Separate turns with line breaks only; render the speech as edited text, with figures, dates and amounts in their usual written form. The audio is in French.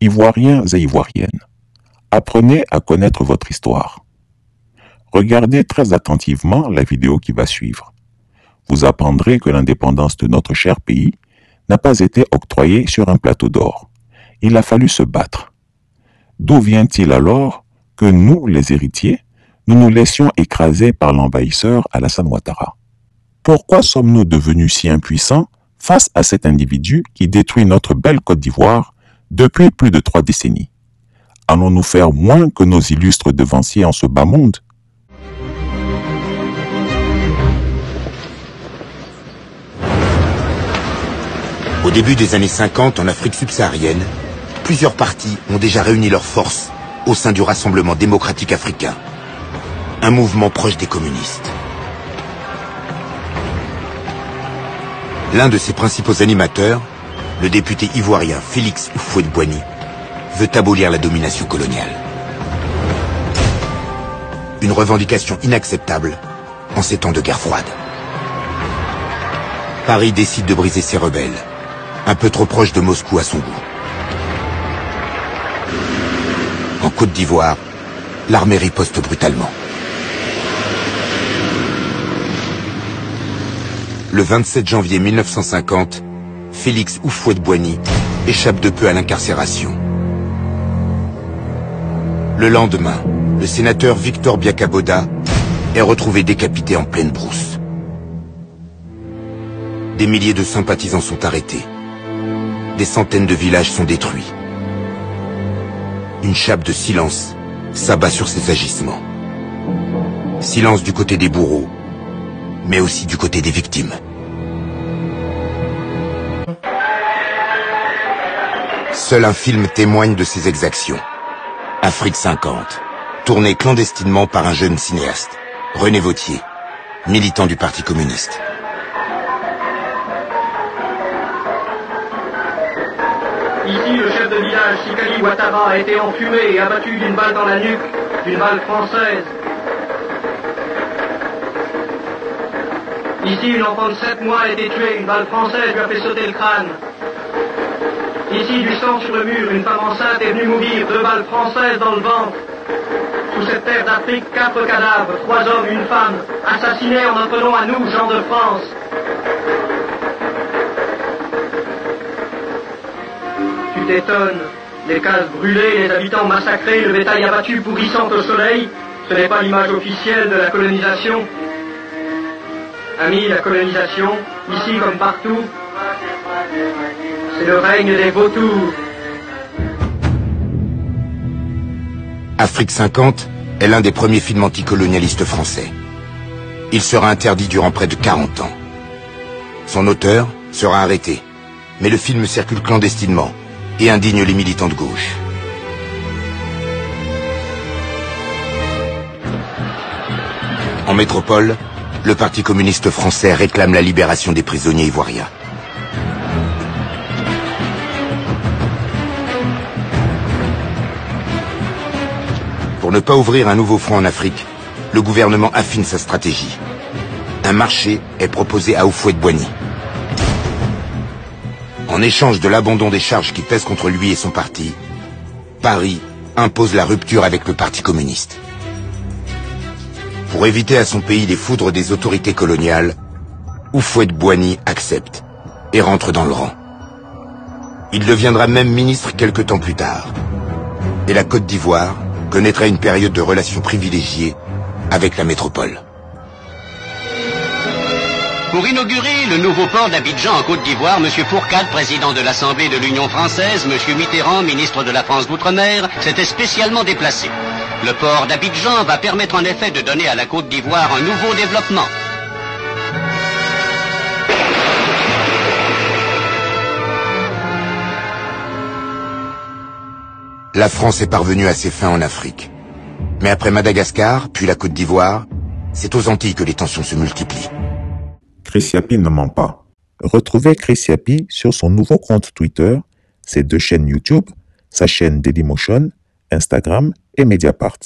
Ivoiriens et Ivoiriennes, apprenez à connaître votre histoire. Regardez très attentivement la vidéo qui va suivre. Vous apprendrez que l'indépendance de notre cher pays n'a pas été octroyée sur un plateau d'or. Il a fallu se battre. D'où vient-il alors que nous, les héritiers, nous nous laissions écraser par l'envahisseur Alassane Ouattara? Pourquoi sommes-nous devenus si impuissants face à cet individu qui détruit notre belle Côte d'Ivoire depuis plus de 3 décennies? Allons-nous faire moins que nos illustres devanciers en ce bas monde?
Au début des années 50, en Afrique subsaharienne, plusieurs partis ont déjà réuni leurs forces au sein du Rassemblement démocratique africain, un mouvement proche des communistes. L'un de ses principaux animateurs, le député ivoirien Félix Houphouët-Boigny, veut abolir la domination coloniale. Une revendication inacceptable en ces temps de guerre froide. Paris décide de briser ses rebelles, un peu trop proche de Moscou à son goût. En Côte d'Ivoire, l'armée riposte brutalement. Le 27 janvier 1950, Félix Houphouët-Boigny échappe de peu à l'incarcération. Le lendemain, le sénateur Victor Biakaboda est retrouvé décapité en pleine brousse. Des milliers de sympathisants sont arrêtés. Des centaines de villages sont détruits. Une chape de silence s'abat sur ces agissements. Silence du côté des bourreaux, mais aussi du côté des victimes. Seul un film témoigne de ces exactions. Afrique 50, tourné clandestinement par un jeune cinéaste, René Vauthier, militant du Parti communiste.
Ici, le chef de village, Sikali Ouattara, a été enfumé et abattu d'une balle dans la nuque, d'une balle française. Ici, une enfant de 7 mois a été tuée, une balle française lui a fait sauter le crâne. Ici, du sang sur le mur, une femme enceinte est venue mourir, 2 balles françaises dans le ventre. Sous cette terre d'Afrique, 4 cadavres, 3 hommes, une femme, assassinés en notre nom à nous, gens de France. Tu t'étonnes, les cases brûlées, les habitants massacrés, le bétail abattu pourrissant au soleil, ce n'est pas l'image officielle de la colonisation. Amis, la colonisation, ici comme partout, c'est le règne des vautours.
Afrique 50 est l'un des premiers films anticolonialistes français. Il sera interdit durant près de 40 ans. Son auteur sera arrêté, mais le film circule clandestinement et indigne les militants de gauche. En métropole, le Parti communiste français réclame la libération des prisonniers ivoiriens. Pour ne pas ouvrir un nouveau front en Afrique, le gouvernement affine sa stratégie. Un marché est proposé à Houphouët-Boigny. En échange de l'abandon des charges qui pèsent contre lui et son parti, Paris impose la rupture avec le Parti communiste. Pour éviter à son pays les foudres des autorités coloniales, Houphouët-Boigny accepte et rentre dans le rang. Il deviendra même ministre quelque temps plus tard. Et la Côte d'Ivoire connaîtra une période de relations privilégiées avec la métropole.
Pour inaugurer le nouveau port d'Abidjan en Côte d'Ivoire, M. Fourcade, président de l'Assemblée de l'Union française, M. Mitterrand, ministre de la France d'Outre-mer, s'était spécialement déplacé. Le port d'Abidjan va permettre en effet de donner à la Côte d'Ivoire un nouveau développement.
La France est parvenue à ses fins en Afrique. Mais après Madagascar, puis la Côte d'Ivoire, c'est aux Antilles que les tensions se multiplient.
Chris Yapi ne ment pas. Retrouvez Chris Yapi sur son nouveau compte Twitter, ses 2 chaînes YouTube, sa chaîne Dailymotion, Instagram et Mediapart.